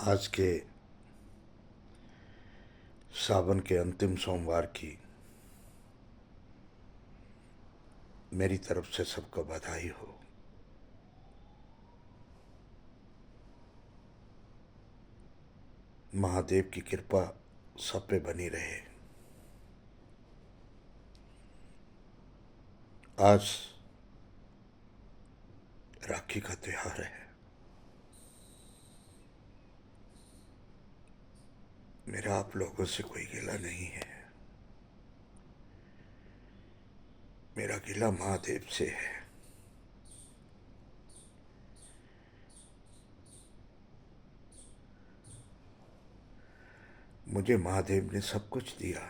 आज के सावन के अंतिम सोमवार की मेरी तरफ से सबको बधाई हो। महादेव की कृपा सब पे बनी रहे। आज राखी का त्योहार है। मेरा आप लोगों से कोई गिला नहीं है। मेरा गिला महादेव से है। मुझे महादेव ने सब कुछ दिया।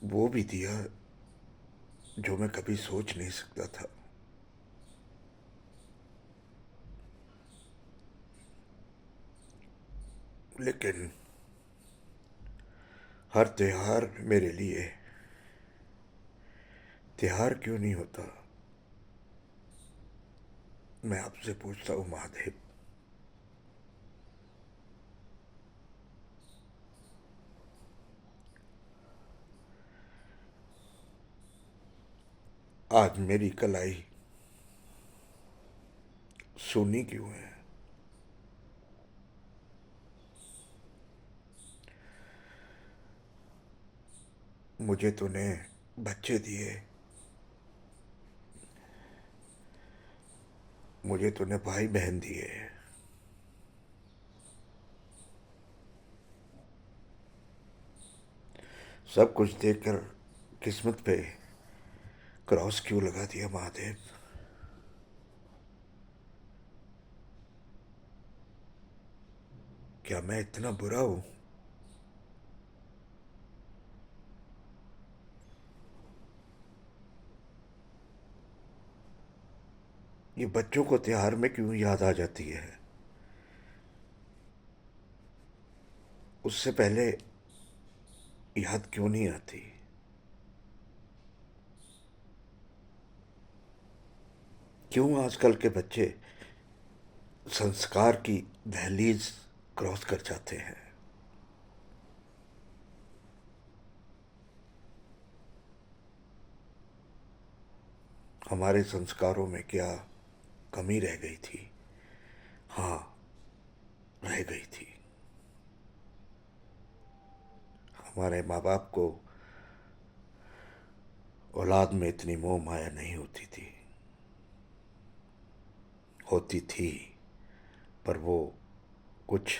वो भी दिया जो मैं कभी सोच नहीं सकता था। लेकिन हर त्योहार मेरे लिए त्योहार क्यों नहीं होता। मैं आपसे पूछता हूँ महादेव, आज मेरी कलाई सूनी क्यों है। मुझे तूने बच्चे दिए, मुझे तूने भाई बहन दिए, सब कुछ देकर किस्मत पे क्रॉस क्यों लगा दिया महादेव। क्या मैं इतना बुरा हूं। ये बच्चों को त्योहार में क्यों याद आ जाती है। उससे पहले याद क्यों नहीं आती। क्यों आजकल के बच्चे संस्कार की दहलीज क्रॉस कर जाते हैं। हमारे संस्कारों में क्या कमी रह गई थी। हाँ, रह गई थी। हमारे माँ बाप को औलाद में इतनी मोह माया नहीं होती थी। होती थी, पर वो कुछ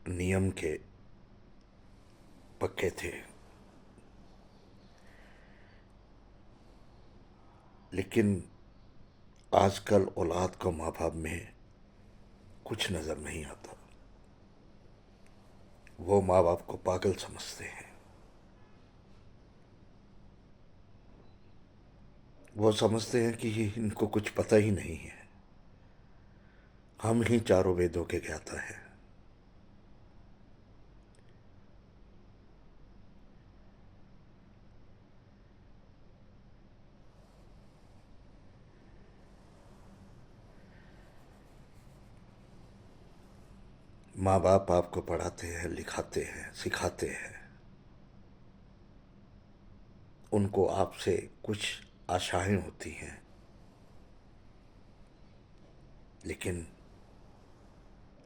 नियम के पक्के थे। लेकिन आजकल औलाद को माँ बाप में कुछ नजर नहीं आता। वो माँ बाप को पागल समझते हैं। वो समझते हैं कि इनको कुछ पता ही नहीं है। हम ही चारों वेदों के ज्ञाता हैं। माँ बाप आपको पढ़ाते हैं, लिखाते हैं, सिखाते हैं। उनको आपसे कुछ आशाएं होती हैं। लेकिन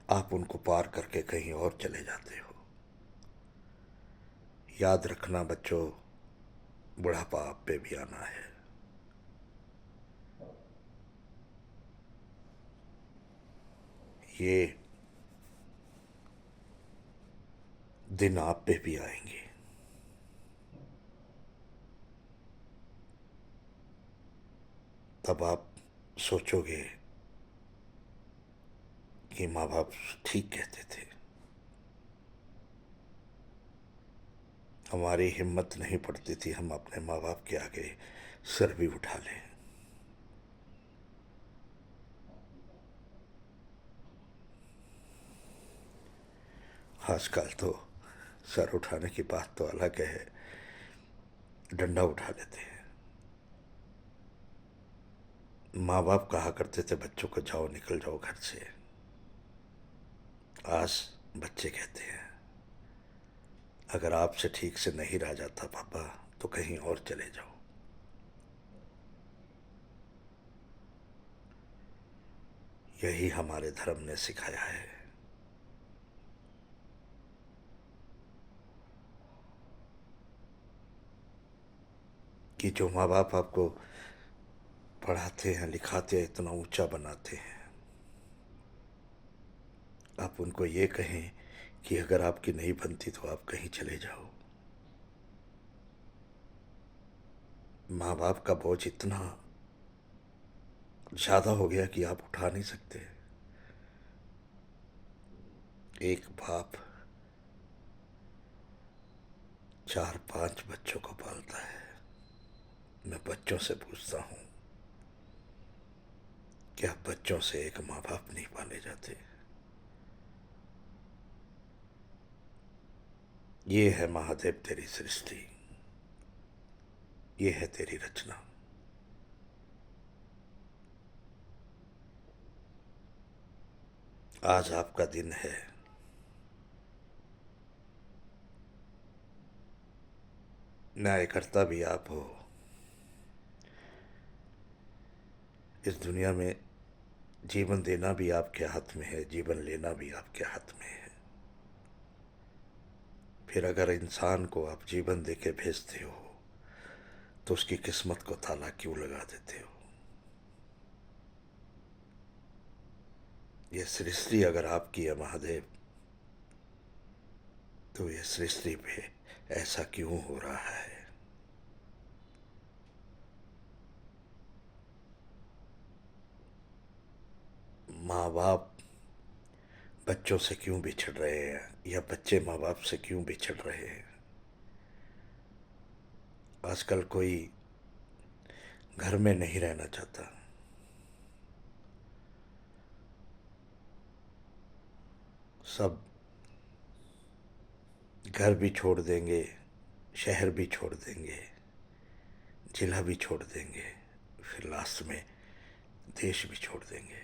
आप उनको पार करके कहीं और चले जाते हो। याद रखना बच्चों, बुढ़ापा आप पे भी आना है। ये दिन आप पे भी आएंगे। तब आप सोचोगे कि माँ बाप ठीक कहते थे। हमारी हिम्मत नहीं पड़ती थी हम अपने माँ बाप के आगे सर भी उठा लें। आजकल तो सर उठाने की बात तो अलग है, डंडा उठा लेते हैं। माँ बाप कहा करते थे बच्चों को, जाओ निकल जाओ घर से। आज बच्चे कहते हैं अगर आपसे ठीक से नहीं रहा जाता पापा तो कहीं और चले जाओ। यही हमारे धर्म ने सिखाया है कि जो माँ बाप आपको पढ़ाते हैं, लिखाते हैं, इतना ऊंचा बनाते हैं, आप उनको ये कहें कि अगर आपकी नहीं बनती तो आप कहीं चले जाओ। माँ बाप का बोझ इतना ज्यादा हो गया कि आप उठा नहीं सकते। एक बाप 4-5 बच्चों को पालता है। मैं बच्चों से पूछता हूँ, क्या बच्चों से एक माँ बाप नहीं पाले जाते? ये है महादेव तेरी सृष्टि, ये है तेरी रचना। आज आपका दिन है। न्यायकर्ता भी आप हो। इस दुनिया में जीवन देना भी आपके हाथ में है, जीवन लेना भी आपके हाथ में है। फिर अगर इंसान को आप जीवन देके भेजते हो तो उसकी किस्मत को ताला क्यों लगा देते हो? ये सृष्टि अगर आपकी है महादेव, तो ये सृष्टि पे ऐसा क्यों हो रहा है? माँ बाप बच्चों से क्यों बिछड़ रहे हैं, या बच्चे माँ बाप से क्यों बिछड़ रहे हैं? आजकल कोई घर में नहीं रहना चाहता। सब घर भी छोड़ देंगे, शहर भी छोड़ देंगे, जिला भी छोड़ देंगे, फिर लास्ट में देश भी छोड़ देंगे।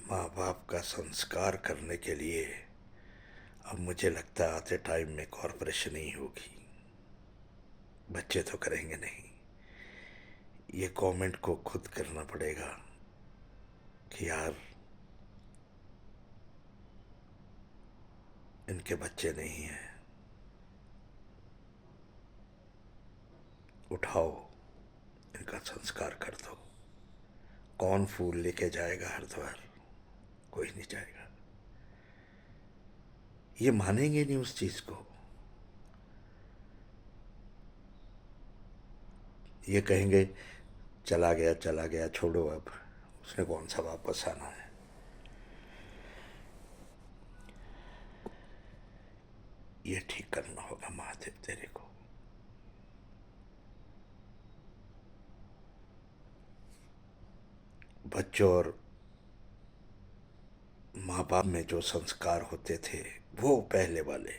माँ बाप का संस्कार करने के लिए अब मुझे लगता है आते टाइम में कॉरपोरेशन ही होगी। बच्चे तो करेंगे नहीं, ये गवर्नमेंट को खुद करना पड़ेगा कि यार इनके बच्चे नहीं हैं, उठाओ इनका संस्कार कर दो। कौन फूल लेके जाएगा हरिद्वार? कोई नहीं जाएगा। ये मानेंगे नहीं उस चीज को। ये कहेंगे चला गया छोड़ो, अब उसने कौन सा वापस आना है। ये ठीक करना होगा महादेव तेरे को। बच्चों और माँ बाप में जो संस्कार होते थे वो पहले वाले,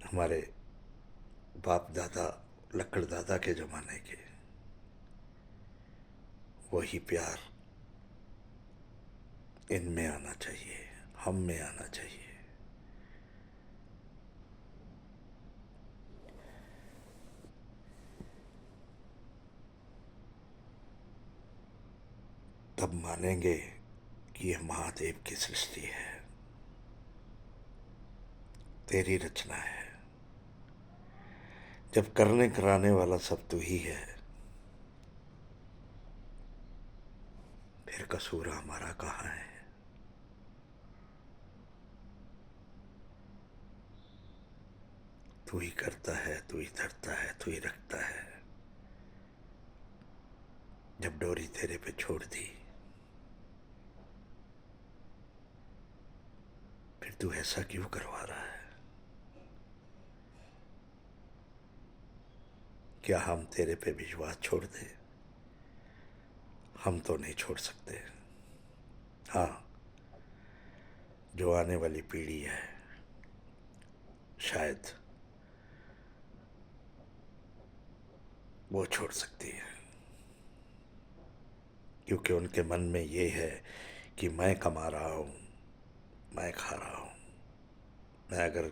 हमारे बाप दादा लकड़ दादा के जमाने के, वही प्यार इनमें आना चाहिए, हम में आना चाहिए। तब मानेंगे कि यह महादेव की सृष्टि है, तेरी रचना है। जब करने कराने वाला सब तू ही है, फिर कसूर हमारा कहाँ है? तू ही करता है, तू ही धरता है, तू ही रखता है। जब डोरी तेरे पे छोड़ दी, फिर तू ऐसा क्यों करवा रहा है? क्या हम तेरे पे विश्वास छोड़ दें? हम तो नहीं छोड़ सकते। हाँ, जो आने वाली पीढ़ी है शायद वो छोड़ सकती है, क्योंकि उनके मन में ये है कि मैं कमा रहा हूँ, मैं खा रहा हूँ। मैं अगर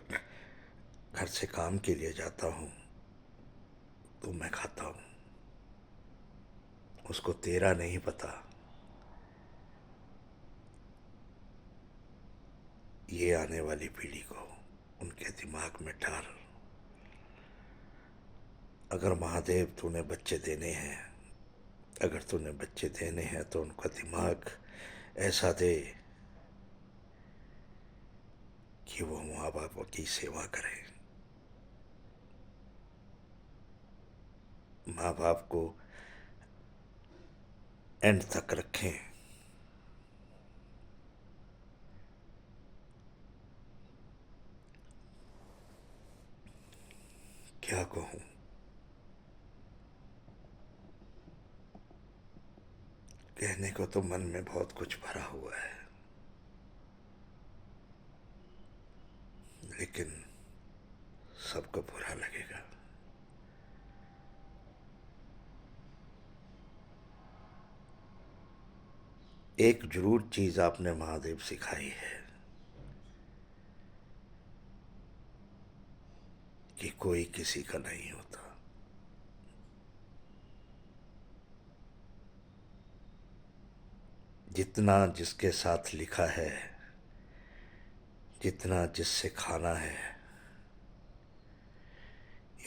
घर से काम के लिए जाता हूँ तो मैं खाता हूँ। उसको तेरा नहीं पता, ये आने वाली पीढ़ी को उनके दिमाग में डाल। अगर महादेव तूने बच्चे देने हैं, अगर तूने बच्चे देने हैं तो उनका दिमाग ऐसा दे कि वो माँ बाप की सेवा करें, माँ बाप को एंड तक रखें। क्या कहूँ, कहने को तो मन में बहुत कुछ भरा हुआ है, लेकिन सबको बुरा लगेगा। एक जरूर चीज आपने महादेव सिखाई है कि कोई किसी का नहीं होता। जितना जिसके साथ लिखा है, जितना जिससे खाना है,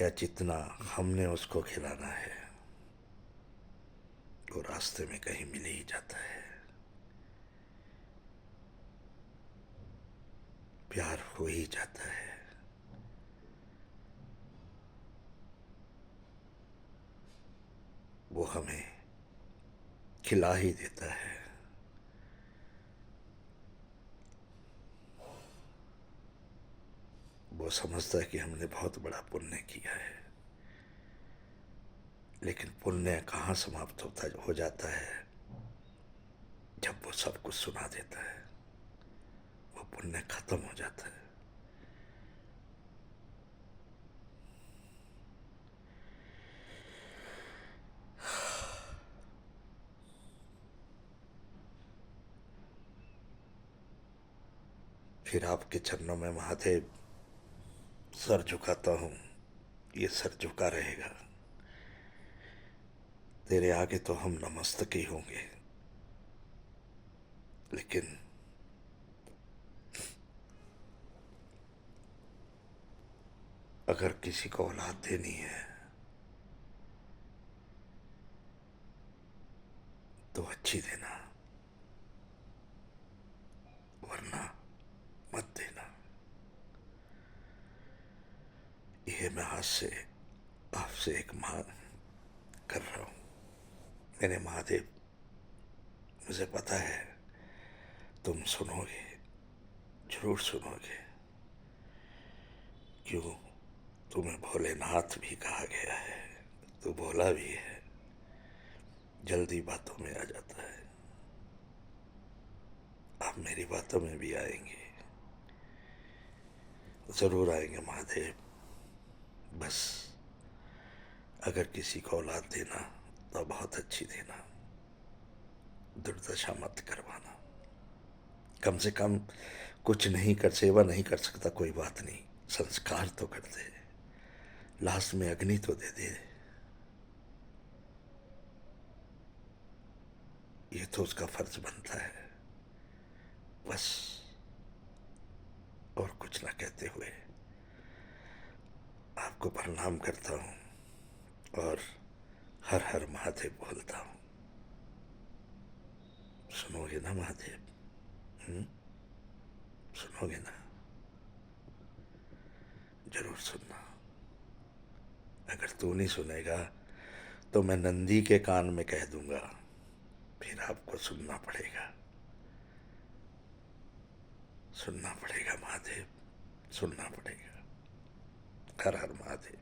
या जितना हमने उसको खिलाना है, वो रास्ते में कहीं मिल ही जाता है। प्यार हो ही जाता है। वो हमें खिला ही देता है। वो समझता है कि हमने बहुत बड़ा पुण्य किया है, लेकिन पुण्य कहाँ समाप्त होता हो जाता है, जब वो सब कुछ सुना देता है, वो पुण्य खत्म हो जाता है। फिर आपके चरणों में महादेव सर झुकाता हूँ, ये सर झुका रहेगा। तेरे आगे तो हम नमस्तक ही होंगे, लेकिन अगर किसी को औलाद देनी है तो अच्छी देना, वरना मत देना। ये मैं आज से आपसे एक मांग कर रहा हूँ। मेरे महादेव, मुझे पता है तुम सुनोगे, जरूर सुनोगे। क्यों, तुम्हें भोलेनाथ भी कहा गया है, तो भोला भी है, जल्दी बातों में आ जाता है। आप मेरी बातों में भी आएंगे, जरूर आएंगे महादेव। बस अगर किसी को औलाद देना तो बहुत अच्छी देना, दुर्दशा मत करवाना। कम से कम कुछ नहीं कर, सेवा नहीं कर सकता कोई बात नहीं, संस्कार तो कर दे, लास्ट में अग्नि तो दे दे। ये तो उसका फर्ज बनता है। बस और कुछ ना कहते हुए आपको प्रणाम करता हूँ और हर हर महादेव बोलता हूँ। सुनोगे ना महादेव? सुनोगे ना? जरूर सुनना। अगर तू नहीं सुनेगा तो मैं नंदी के कान में कह दूंगा, फिर आपको सुनना पड़ेगा। सुनना पड़ेगा महादेव, सुनना पड़ेगा। हर हर महादेव।